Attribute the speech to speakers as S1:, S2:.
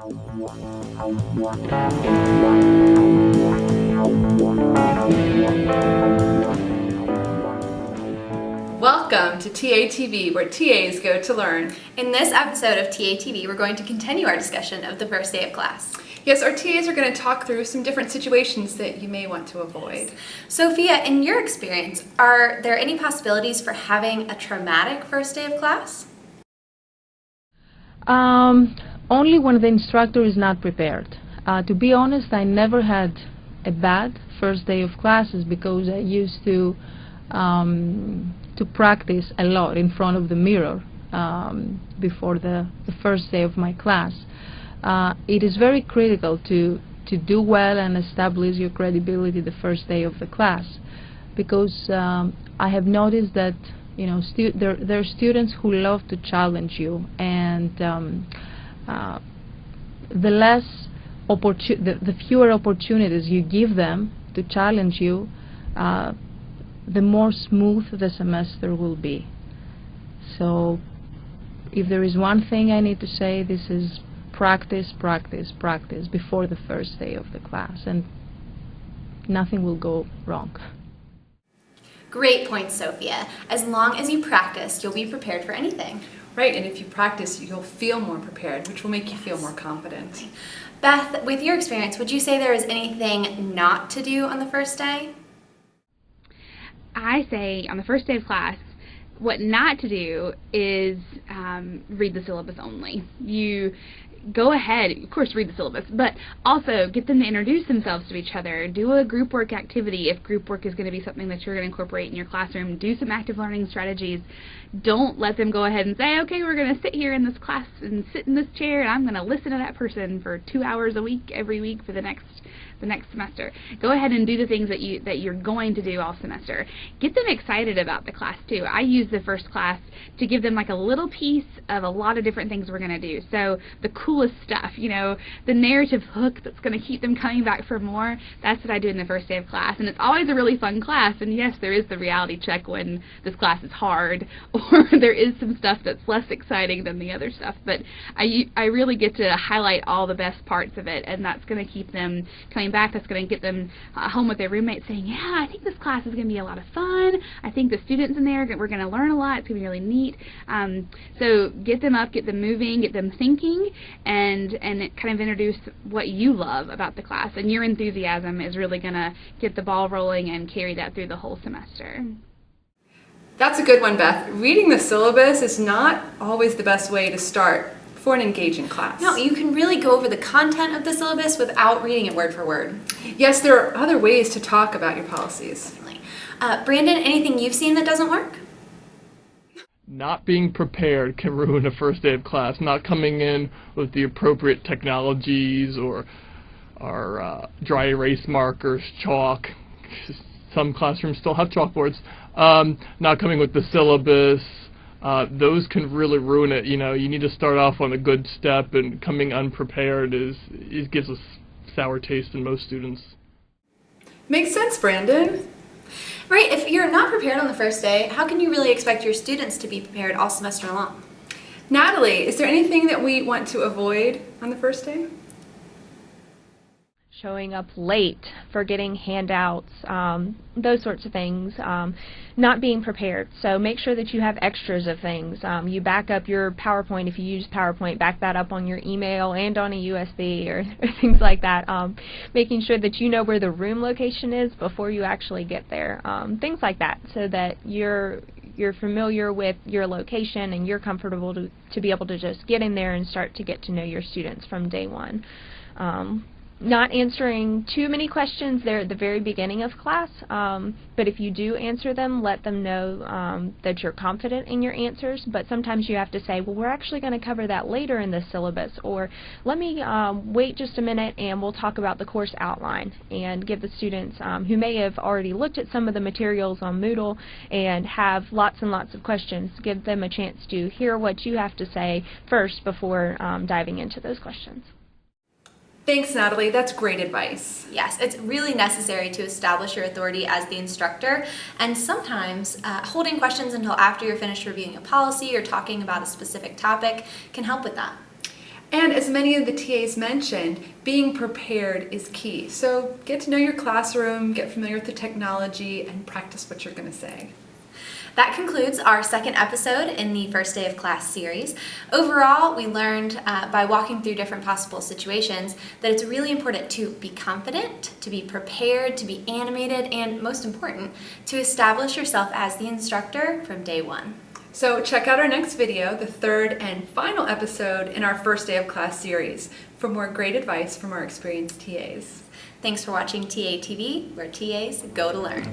S1: Welcome to TATV, where TAs go to learn.
S2: In this episode of TATV, we're going to continue our discussion of the first day of class.
S1: Yes, our TAs are going to talk through some different situations that you may want to avoid.
S2: Sophia, in your experience, are there any possibilities for having a traumatic first day of class?
S3: Only when the instructor is not prepared. To be honest, I never had a bad first day of classes because I used to practice a lot in front of the mirror before the first day of my class. It is very critical to do well and establish your credibility the first day of the class, because I have noticed that there are students who love to challenge you, and the fewer opportunities you give them to challenge you, the more smooth the semester will be. So if there is one thing I need to say, this is practice, practice, practice before the first day of the class, and nothing will go wrong.
S2: Great point, Sophia. As long as you practice, you'll be prepared for anything.
S1: Right, and if you practice, you'll feel more prepared, which will make you feel more confident.
S2: Beth, with your experience, would you say there is anything not to do on the first day?
S4: I say on the first day of class, what not to do is read the syllabus only. You go ahead, of course, read the syllabus, but also get them to introduce themselves to each other. Do a group work activity if group work is going to be something that you're going to incorporate in your classroom. Do some active learning strategies. Don't let them go ahead and say, okay, we're going to sit here in this class and sit in this chair and I'm going to listen to that person for 2 hours a week every week for the next semester. Go ahead and do the things that you're going to do all semester. Get them excited about the class too. I use the first class to give them like a little piece of a lot of different things we're going to do. So the coolest stuff, the narrative hook that's going to keep them coming back for more, that's what I do in the first day of class. And it's always a really fun class, and yes, there is the reality check when this class is hard or there is some stuff that's less exciting than the other stuff, but I really get to highlight all the best parts of it, and that's going to keep them coming back. That's going to get them home with their roommates saying, yeah, I think this class is going to be a lot of fun. I think the students in there, we're going to learn a lot. It's going to be really neat. So get them up, get them moving, get them thinking, and kind of introduce what you love about the class. And your enthusiasm is really going to get the ball rolling and carry that through the whole semester.
S1: That's a good one, Beth. Reading the syllabus is not always the best way to start for an engaging class.
S2: No, you can really go over the content of the syllabus without reading it word for word.
S1: Yes, there are other ways to talk about your policies.
S2: Definitely. Brandon, anything you've seen that doesn't work?
S5: Not being prepared can ruin a first day of class. Not coming in with the appropriate technologies or dry erase markers, chalk. Some classrooms still have chalkboards. Not coming with the syllabus. Those can really ruin it. You need to start off on a good step, and coming unprepared gives a sour taste in most students.
S1: Makes sense, Brandon.
S2: Right, if you're not prepared on the first day, how can you really expect your students to be prepared all semester long?
S1: Natalie, is there anything that we want to avoid on the first day?
S6: Showing up late, forgetting handouts, those sorts of things, not being prepared. So make sure that you have extras of things. You back up your PowerPoint if you use PowerPoint, back that up on your email and on a USB or things like that. Making sure that you know where the room location is before you actually get there. Things like that, so that you're familiar with your location and you're comfortable to be able to just get in there and start to get to know your students from day one. Not answering too many questions there at the very beginning of class, but if you do answer them, let them know that you're confident in your answers. But sometimes you have to say, well, we're actually going to cover that later in the syllabus, or let me wait just a minute and we'll talk about the course outline, and give the students who may have already looked at some of the materials on Moodle and have lots and lots of questions, give them a chance to hear what you have to say first before diving into those questions.
S1: Thanks, Natalie. That's great advice.
S2: Yes, it's really necessary to establish your authority as the instructor, and sometimes holding questions until after you're finished reviewing a policy or talking about a specific topic can help with that.
S1: And as many of the TAs mentioned, being prepared is key. So get to know your classroom, get familiar with the technology, and practice what you're going to say.
S2: That concludes our second episode in the First Day of Class series. Overall, we learned by walking through different possible situations that it's really important to be confident, to be prepared, to be animated, and most important, to establish yourself as the instructor from day one.
S1: So check out our next video, the third and final episode in our First Day of Class series, for more great advice from our experienced TAs.
S2: Thanks for watching TA TV, where TAs go to learn.